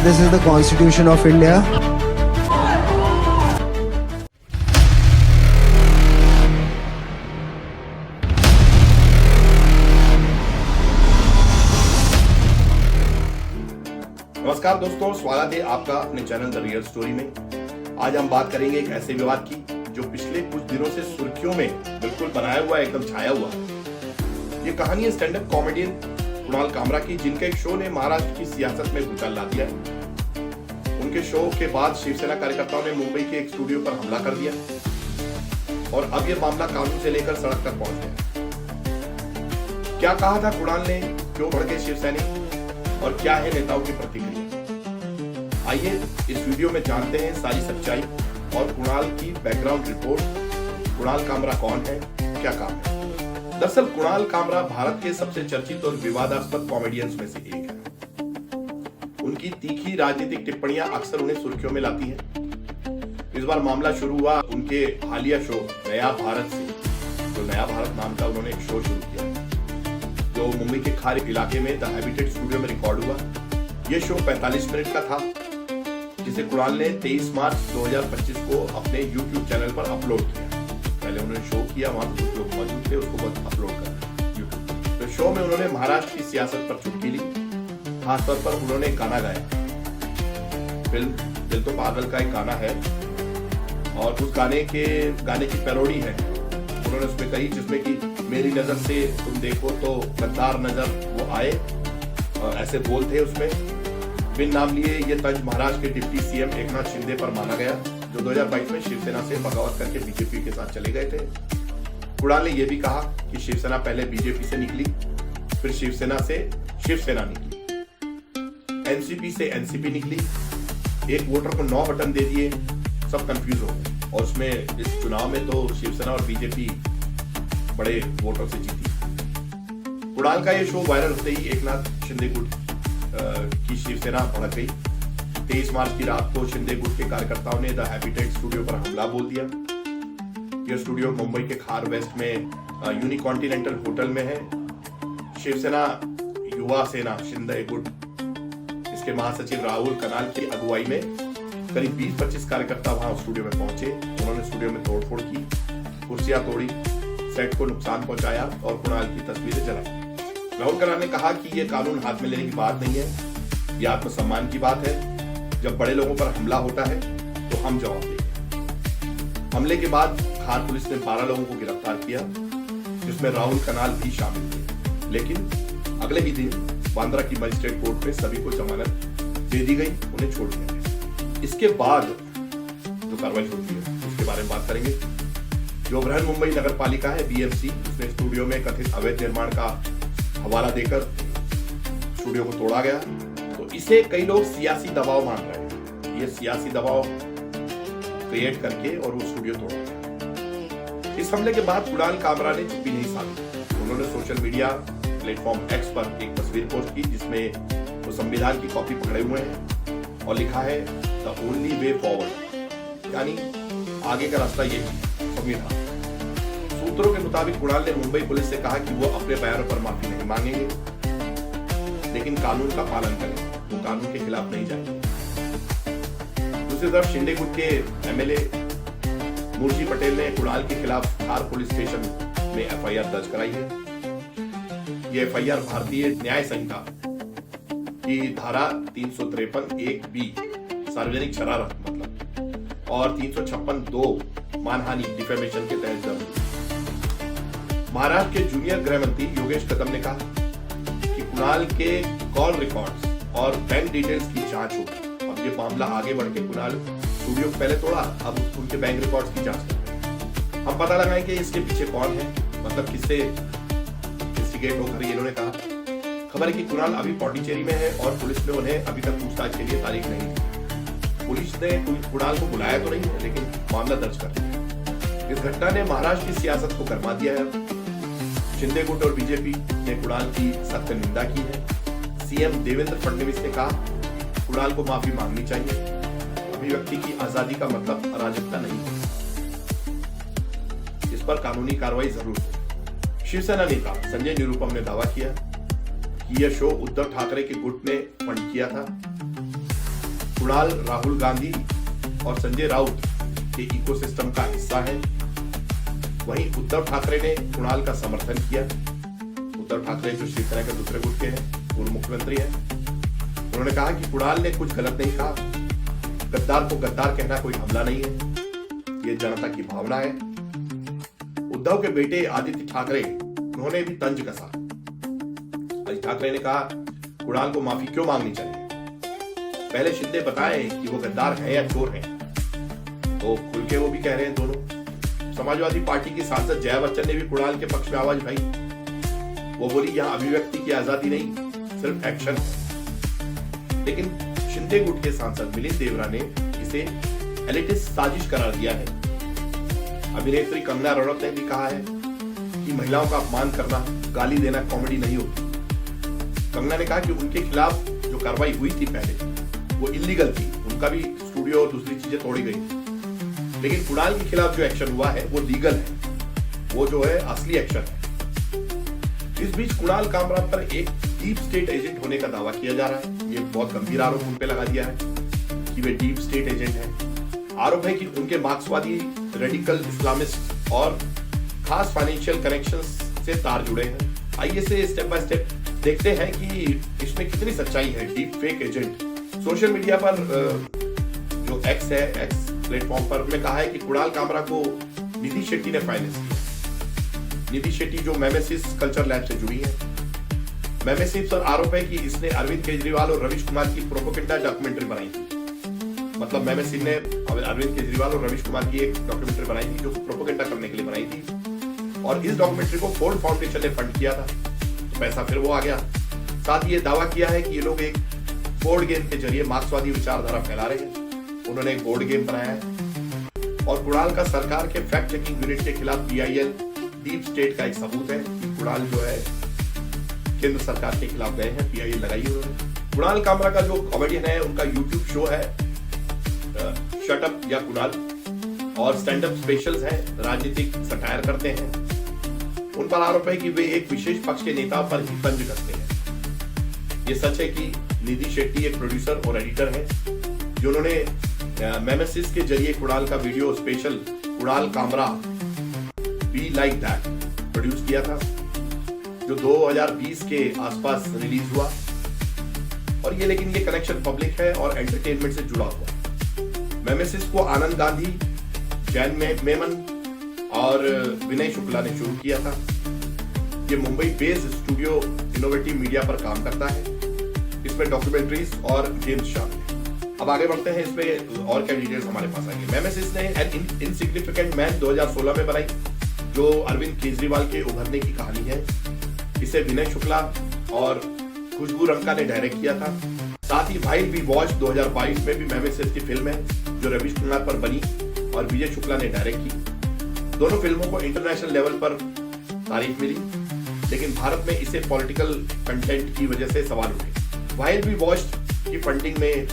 This is the Constitution of India. नमस्कार दोस्तों, स्वागत है आपका अपने चैनल द रियल स्टोरी में। आज हम बात करेंगे एक ऐसे विवाद की जो पिछले कुछ दिनों से सुर्खियों में बिल्कुल बनाया हुआ, एकदम छाया हुआ। ये कहानी है stand up comedian Kunal Kamra की, जिनके एक शो ने महाराष्ट्र की सियासत में भूचाल ला दिया है। उनके शो के बाद शिवसेना कार्यकर्ताओं ने मुंबई के एक स्टूडियो पर हमला कर दिया और अब यह मामला कानून से लेकर सड़क तक पहुंच गया। क्या कहा था कुणाल ने, क्यों भड़के शिवसैनिक और क्या है नेताओं की प्रतिक्रिया? आइए इस वीडियो में जानते हैं सारी सच्चाई और कुणाल की बैकग्राउंड रिपोर्ट। कुणाल कामरा कौन है, क्या काम है? दरअसल कुणाल कामरा भारत के सबसे चर्चित और विवादास्पद कॉमेडियंस में से एक है। उनकी तीखी राजनीतिक टिप्पणियां अक्सर उन्हें सुर्खियों में लाती हैं। इस बार मामला शुरू हुआ उनके हालिया शो नया भारत से। जो नया भारत नाम का उन्होंने एक शो शुरू किया जो मुंबई के खार इलाके में द हैबिटेट स्टूडियो में रिकॉर्ड हुआ। यह शो 45 मिनट का था, जिसे कुणाल ने 23 मार्च 2025 को अपने YouTube चैनल पर अपलोड किया। पहले उन्होंने शो किया, वहां कुछ लोग मौजूद थे, उसको बस अपलोड कर YouTube। तो शो में उन्होंने महाराष्ट्र की सियासत पर चुटकी ली। खासतौर पर उन्होंने गाना गाया, फिल्म दिल तो पागल का एक गाना है और उस गाने की पैरोडी है उन्होंने उसमें कही, जिसमें कि मेरी नजर से तुम देखो तो गद्दार नजर वो आए, और ऐसे बोल थे उसमें। बिन नाम लिए ये तंज महाराष्ट्र के डिप्टी सीएम एकनाथ शिंदे पर माना गया, जो 2022 में शिवसेना से बगावत करके बीजेपी के साथ चले गए थे। कुणाल ने यह भी कहा कि शिवसेना पहले बीजेपी से निकली, फिर शिवसेना से शिवसेना निकली, एनसीपी से एनसीपी निकली, एक वोटर को 9 बटन दे दिए, सब कंफ्यूज हो गए। और उसमें इस चुनाव में तो शिवसेना और बीजेपी बड़े वोटों से जीती। कुणाल का ये शो वायरल होते ही एकनाथ शिंदे गुट की शिवसेना भड़क गई। 23 मार्च की रात को शिंदे गुट के कार्यकर्ताओं ने द हैबिटेट स्टूडियो पर हमला बोल दिया। यह स्टूडियो मुंबई के खार वेस्ट में यूनिकॉन्टिनेंटल होटल में है। शिवसेना युवा सेना शिंदे गुट, इसके महासचिव राहुल कनाल की अगुवाई में करीब 20-25 कार्यकर्ता वहां स्टूडियो में पहुंचे। उन्होंने स्टूडियो में तोड़फोड़ की, कुर्सियां तोड़ी, सेट को नुकसान पहुंचाया और कुणाल की तस्वीरें जलाई। राहुल कनाल ने कहा कि यह कानून हाथ में लेने की बात नहीं है, यह आत्मसम्मान की बात है। जब बड़े लोगों पर हमला होता है तो हम जवाब देंगे। हमले के बाद खार पुलिस ने 12 लोगों को गिरफ्तार किया, जिसमें राहुल कनाल भी शामिल थे। लेकिन अगले ही दिन बांद्रा की मजिस्ट्रेट कोर्ट में सभी को जमानत दे दी गई, उन्हें छोड़ दिया गया। इसके बाद जो कार्रवाई होती है उसके बारे में बात करेंगे। जो बृहन मुंबई नगर पालिका है बीएमसी, उसने स्टूडियो में कथित अवैध निर्माण का हवाला देकर स्टूडियो को तोड़ा गया। तो इसे कई लोग सियासी दबाव मान रहे हैं। ये सियासी दबाव क्रिएट करके और वो स्टूडियो तोड़ा गया। इस हमले के बाद कुणाल कामरा ने चुप्पी नहीं साधी। उन्होंने सोशल मीडिया प्लेटफॉर्म एक्स पर एक तस्वीर पोस्ट की, जिसमें वो संविधान की कॉपी पकड़े हुए हैं और लिखा है द ओनली वे फॉरवर्ड, यानी आगे का रास्ता ये संविधान। सूत्रों के मुताबिक कुणाल ने मुंबई पुलिस से कहा कि वो अपने बयानों पर माफी नहीं मांगेंगे, लेकिन कानून का पालन करें, वो कानून के खिलाफ नहीं जाएंगे। दूसरी तरफ शिंदे गुट के एमएलए मूर्ति पटेल ने कुणाल के खिलाफ खार पुलिस स्टेशन में एफआईआर दर्ज कराई है। ये एफआईआर भारतीय न्याय संहिता की धारा 353(1)(b) सार्वजनिक शरारत मतलब और 356(2) मानहानि डिफेमेशन के तहत दर्ज। महाराष्ट्र के जूनियर गृह मंत्री योगेश कदम ने कहा कि कुणाल के कॉल रिकॉर्ड्स और बैंक डिटेल्स की जांच होगी। अब ये मामला आगे बढ़ के कुणाल स्टूडियो पहले तोड़ा, अब उनके बैंक रिकॉर्ड्स की जांच कर रहे हैं। हम पता लगाएंगे इसके पीछे कौन है, मतलब किससे इंस्टिगेट होकर ये इन्होंने कहा। खबर है कि कुणाल अभी पौंडीचेरी में है और पुलिस ने उन्हें अभी तक पूछताछ के लिए तारीख नहीं दी। पुलिस ने कुणाल को बुलाया तो नहीं है, लेकिन मामला दर्ज कर दिया। इस घटना ने महाराष्ट्र की सियासत को गरमा दिया है। शिंदे गुट और बीजेपी ने कुणाल की सख्त निंदा की है। सीएम देवेंद्र फडणवीस ने कहा कुणाल को माफी मांगनी चाहिए। अभिव्यक्ति की आजादी का मतलब अराजकता नहीं है, इस पर कानूनी कार्रवाई जरूर हो। शिवसेना नेता संजय निरुपम ने दावा किया कि यह शो उद्धव ठाकरे के गुट ने फंड किया था। कुणाल राहुल गांधी और संजय राउत के इकोसिस्टम का हिस्सा है। वहीं उद्धव ठाकरे ने कुणाल का समर्थन किया। उद्धव ठाकरे जो शिवसेना के दूसरे गुट के हैं, पूर्व मुख्यमंत्री हैं, उन्होंने कहा कि कुणाल ने कुछ गलत नहीं कहा। गद्दार को गद्दार कहना कोई हमला नहीं है, ये जनता की भावना है। उद्धव के बेटे आदित्य ठाकरे, उन्होंने भी तंज कसा। आदित्य ठाकरे ने कहा कुणाल को माफी क्यों मांगनी चाहिए, पहले शिंदे बताएं कि वो गद्दार है या चोर है। तो खुल के वो भी कह रहे हैं दोनों। समाजवादी पार्टी की सांसद जया बच्चन ने भी कुणाल के पक्ष में आवाज उठाई। वो बोली यहाँ अभिव्यक्ति की आजादी नहीं, सिर्फ एक्शन है। लेकिन शिंदे गुट के सांसद मिलिंद देवरा ने इसे एलिटिस्ट साजिश करार दिया है। अभिनेत्री कंगना रनौत ने भी कहा है कि महिलाओं का अपमान करना, गाली देना कॉमेडी नहीं होती। कंगना ने कहा कि उनके खिलाफ जो कार्रवाई हुई थी पहले वो इलीगल थी, उनका भी स्टूडियो और दूसरी चीजें तोड़ी गई, लेकिन कुणाल के खिलाफ जो एक्शन हुआ है वो लीगल है, वो जो है असली एक्शन है। इस बीच कुणाल कामरा पर एक डीप स्टेट एजेंट होने का दावा किया जा रहा है। ये बहुत गंभीर आरोप उन पे लगा दिया है कि वे डीप स्टेट एजेंट हैं। आरोप है कि उनके मार्क्सवादी, रेडिकल इस्लामिस्ट और खास फाइनेंशियल कनेक्शंस से तार जुड़े हैं। आइए से स्टेप बाय स्टेप देखते हैं कि इसमें कितनी सच्चाई है। Deep fake agent social media पर जो एक्स है, एक्स प्लेटफॉर्म पर उन्होंने कहा है कि कुणाल कामरा को निधि शेट्टी ने फाइनेंस किया। निधि शेट्टी जो मेमेसिस कल्चर लैब से जुड़ी है। मेमेसिस पर आरोप है कि इसने अरविंद केजरीवाल और रविश कुमार की प्रोपेगेंडा डॉक्यूमेंट्री बनाई थी। मतलब मेमेसिस ने अरविंद केजरीवाल और रविश कुमार की एक डॉक्यूमेंट्री बनाई थी जो प्रोपेगेंडा करने के लिए बनाई थी, और इस डॉक्यूमेंट्री को फोर्ड फाउंडेशन ने फंड किया था, तो पैसा फिर वो आ गया। साथ ही ये दावा किया है कि ये लोग एक बोर्ड गेम के जरिए मार्क्सवादी विचारधारा फैला रहे हैं। उन्होंने एक बोर्ड गेम बनाया है। और कुणाल का सरकार के फैक्ट चेकिंग यूनिट के खिलाफ PIL डीप स्टेट का एक सबूत है कि कुणाल जो है केंद्र सरकार के खिलाफ गए हैं, PIL लगाई उन्होंने। कुणाल कामरा का जो कॉमेडियन है, उनका यूट्यूब शो है शट अप या कुणाल, और स्टैंड अप स्पेशल्स हैं, राजनीतिक सटायर करते हैं। उन पर आरोप है कि वे एक विशेष पक्ष के नेता पर ही तंज करते हैं। ये सच है कि निधि शेट्टी एक प्रोड्यूसर और एडिटर है, जिन्होंने मेमेसिस के जरिए कुणाल का video special Kunal Kamra be like that produce किया था, जो 2020 के आसपास रिलीज हुआ। और ये लेकिन ये कनेक्शन पब्लिक है और एंटरटेनमेंट से जुड़ा हुआ। मेमेसिस को आनंद गांधी, जैन मेमन और विनय शुक्ला ने शुरू किया था। ये Mumbai based studio innovative media पर काम करता है। इसमें डॉक्यूमेंट्रीज और गेम्स शामिल हैं। अब आगे बढ़ते हैं, इसमें और क्या डिटेल्स हमारे पास आएंगे। मेमेसिस ने एन इनसिग्निफिकेंट मैन 2016 में बनाई, जो अरविंद केजरीवाल के उभरने की कहानी है। इसे विनय शुक्ला और खुशबू रंका ने डायरेक्ट किया था। साथ ही व्हाइल वी वॉच 2022 में भी मेमेसिस की फिल्म है, जो रविश कुमार पर बनी और विजय शुक्ला ने डायरेक्ट की। दोनों फिल्मों को इंटरनेशनल लेवल पर तारीफ मिली, लेकिन भारत में इसे पॉलिटिकल कंटेंट की वजह से सवाल उठे। व्हाइल वी वॉच की फंडिंग में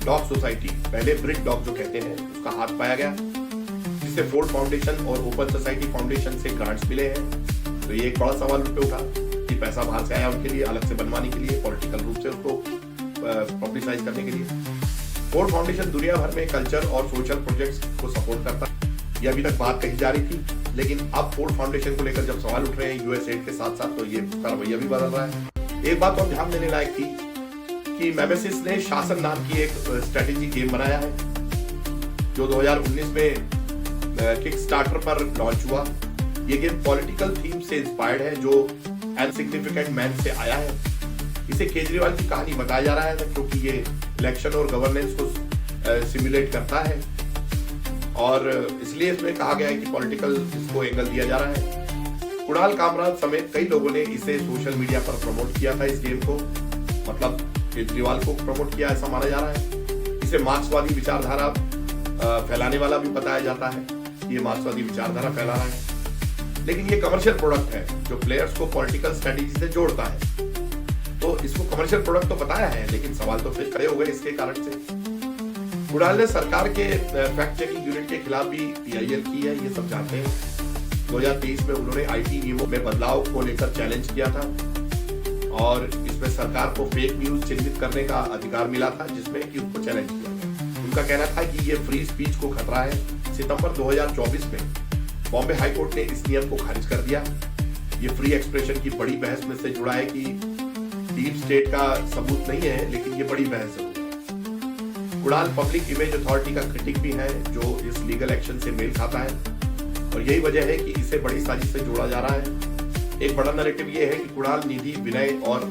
डॉग सोसाइटी, पहले ब्रिट डॉग जो कहते हैं, उसका हाथ पाया गया, जिससे फोर्ड फाउंडेशन और ओपन सोसाइटी फाउंडेशन से ग्रांट्स मिले हैं। तो ये एक बड़ा सवाल उन पे उठा कि पैसा बाहर से आया उनके लिए, अलग से बनवाने के लिए, पॉलिटिकल रूप से उसको पब्लिसाइज करने के लिए। फोर्ड फाउंडेशन दुनिया भर में कल्चर और सोशल प्रोजेक्ट्स को सपोर्ट करता है। ये अभी तक बात कही जा रही थी, लेकिन अब फोर्ड फाउंडेशन को लेकर जब सवाल उठ रहे हैं USAID के साथ साथ, तो ये रवैया भी बदल रहा है। एक बात और ध्यान देने लायक थी कि मेमेसिस ने शासन नाम की एक स्ट्रेटेजी गेम बनाया है, जो 2019 में किक स्टार्टर पर लॉन्च हुआ। ये गेम पॉलिटिकल थीम से इंस्पायर्ड है, जो इनसिग्निफिकेंट मैन से आया है। इसे केजरीवाल की कहानी बताया जा रहा है, क्योंकि ये इलेक्शन और गवर्नेंस को सिमुलेट करता है, और इसलिए इसमें कहा गया है कि पॉलिटिकल इसको एंगल दिया जा रहा है। कुणाल कामरा समेत कई लोगों ने इसे सोशल मीडिया पर प्रमोट किया था, इस गेम को, मतलब केजरीवाल को प्रमोट किया, ऐसा माना जा रहा है। इसे मार्क्सवादी विचारधारा फैलाने वाला भी बताया जाता है, ये मार्क्सवादी विचारधारा फैला रहा है। लेकिन ये कमर्शियल प्रोडक्ट है, जो प्लेयर्स को पॉलिटिकल स्ट्रेटेजी से जोड़ता है। तो इसको कमर्शियल प्रोडक्ट तो बताया है, लेकिन सवाल तो फिर खड़े हो गए इसके कारण से। कुणाल ने सरकार के फैक्ट चेकिंग यूनिट के खिलाफ भी PIL की है, ये सब जानते हैं। 2023 में उन्होंने IT नियमों में बदलाव को लेकर चैलेंज किया था, और इसमें जिसमें सरकार को फेक न्यूज चिन्हित करने का अधिकार मिला था, जिसमें कि उनको चैलेंज किया गया। उनका कहना था कि ये फ्री स्पीच को खतरा है। सितंबर 2024 में बॉम्बे हाई कोर्ट ने इस नियम को खारिज कर दिया। ये फ्री एक्सप्रेशन की बड़ी बहस में से जुड़ा है कि डीप स्टेट का सबूत नहीं है, लेकिन ये बड़ी बहस है। कुणाल पब्लिक इमेज अथॉरिटी का क्रिटिक भी है, जो इस लीगल एक्शन से मेल खाता है, और यही वजह है कि इसे बड़ी साजिश से जोड़ा जा रहा है। एक बड़ा नैरेटिव ये है कि कुणाल, निधि, विनय और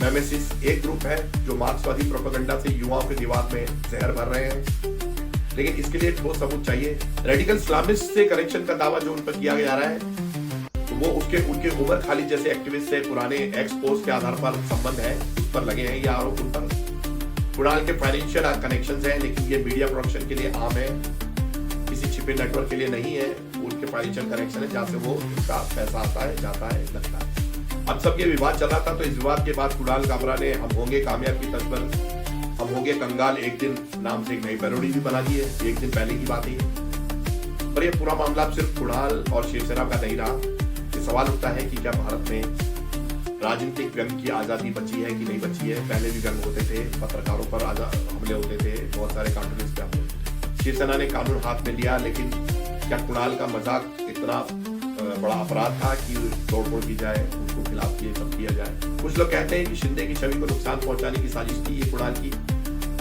नेमेसिस एक ग्रुप है जो मार्क्सवादी प्रोपेगेंडा से युवाओं के दिमाग में जहर भर रहे हैं, लेकिन इसके लिए ठोस सबूत चाहिए। रेडिकल इस्लामिस्ट से कनेक्शन का दावा जो उन पर किया जा रहा है, तो वो उनके उमर खालिद जैसे एक्टिविस्ट से पुराने एक्स पोस्ट के आधार पर संबंध है, उस पर लगे हैं ये आरोप उन पर। कुणाल के फाइनेंशियल कनेक्शंस हैं, लेकिन ये मीडिया प्रोडक्शन के लिए आम है, किसी छिपे नेटवर्क के लिए नहीं है। उनके फाइनेंशियल कनेक्शन है जहाँ से वो उनका पैसा आता है, जाता है, लगता है। अब सब ये विवाद चल रहा था, तो इस विवाद के बाद कुणाल कामरा ने हम होंगे कामयाब की तर्ज पर हम होंगे कंगाल एक दिन नाम से एक नई पैरोडी भी बना दी है। एक दिन पहले की बात है, पर यह पूरा मामला सिर्फ कुणाल और शिवसेना का नहीं रहा। सवाल उठता है कि क्या भारत में राजनीतिक व्यंग की आजादी बची है कि नहीं बची है। पहले भी व्यंग होते थे, पत्रकारों पर हमले होते थे, बहुत सारे कार्टूनिस्ट पे हमले होते थे। शिवसेना ने कानून हाथ में लिया, लेकिन क्या कुणाल का मजाक इतना बड़ा अपराध था कि तोड़फोड़ की जाए, उसको खिलाफ ये सब किया जाए। कुछ लोग कहते हैं कि शिंदे की छवि को नुकसान पहुंचाने की साजिश थी ये कुणाल की,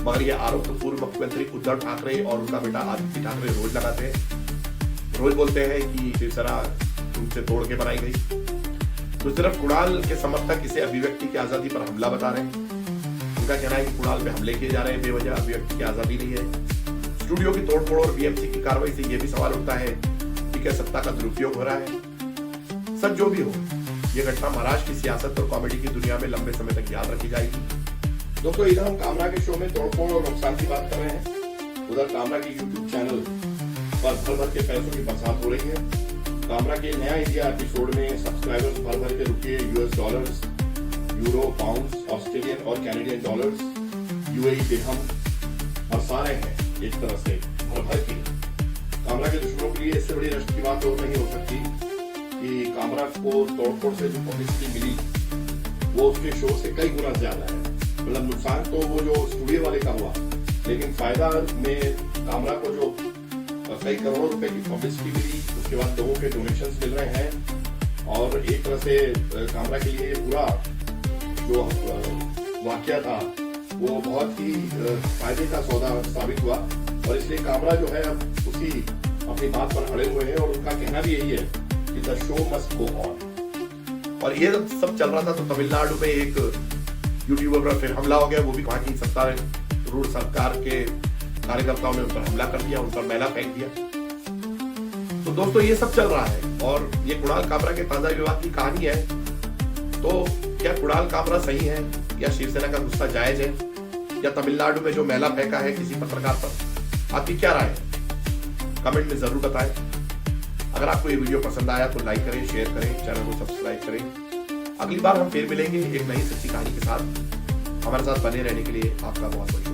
मगर यह आरोप तो पूर्व मुख्यमंत्री उद्धव ठाकरे और उनका बेटा आदित्य ठाकरे रोज लगाते हैं। रोज बोलते हैं कि शिवसेना उनसे तोड़ के बनाई गई। तो सिर्फ कुणाल के समर्थक इसे अभिव्यक्ति की आजादी पर हमला बता रहे हैं। उनका कहना है कि कुणाल पे हमले किए जा रहे हैं, बेवजह अभिव्यक्ति की आजादी नहीं है। स्टूडियो की तोड़फोड़ और बीएमसी की कार्रवाई से यह भी सवाल उठता है कि क्या सत्ता का दुरुपयोग हो रहा है। सच जो भी हो, यह घटना महाराष्ट्र की सियासत और कॉमेडी की दुनिया में लंबे समय तक याद रखी जाएगी। दोस्तों, इधर हम कामरा के शो में तोड़फोड़ और नुकसान की बात कर रहे हैं, उधर कामरा के यूट्यूब चैनल पर भर के पैसों की बरसात हो रही है। कामरा के नया इंडिया एपिसोड में सब्सक्राइबर्स भर के रुपये US dollars, euro, pounds, Australian और कैनेडियन डॉलर्स, यूएई दिरहम बरसा रहे हैं एक तरह से भर के। कामरा के दुश्मनों के लिए इससे बड़ी रश्क की बात और नहीं हो सकती कि कामरा को तोड़फोड़ से जो पब्लिसिटी मिली वो उसके शो से कई गुना ज्यादा है। मतलब नुकसान तो वो जो स्टूडियो वाले का हुआ, लेकिन फायदा में कामरा को जो कई करोड़ों रुपए की पब्लिसिटी मिली, उसके बाद लोगों के डोनेशंस मिल रहे हैं, और एक तरह से कामरा के लिए पूरा जो वाकया था वो बहुत ही फायदे का सौदा साबित हुआ। और इसलिए कामरा जो है अब उसी अपनी बात पर अड़े हुए हैं, और उनका कहना भी यही है कि the show must go on. और ये सब चल रहा था तो तमिलनाडु में एक यूट्यूबर पर फिर हमला हो गया। वो भी वहां की सत्तारूढ़ सरकार के कार्यकर्ताओं ने उन पर हमला कर दिया, उन पर मैला फेंक दिया। तो दोस्तों, ये सब चल रहा है, और ये कुणाल कामरा के ताजा विवाद की कहानी है। तो क्या कुणाल कामरा सही है, या शिवसेना का गुस्सा जायज है, या तमिलनाडु में जो मैला फेंका है किसी पत्रकार पर, आपकी क्या राय है? कमेंट में जरूर बताएं। अगर आपको ये वीडियो पसंद आया तो लाइक करें, शेयर करें, चैनल को सब्सक्राइब करें। अगली बार हम फिर मिलेंगे एक नई सच्ची कहानी के साथ। हमारे साथ बने रहने के लिए आपका बहुत बहुत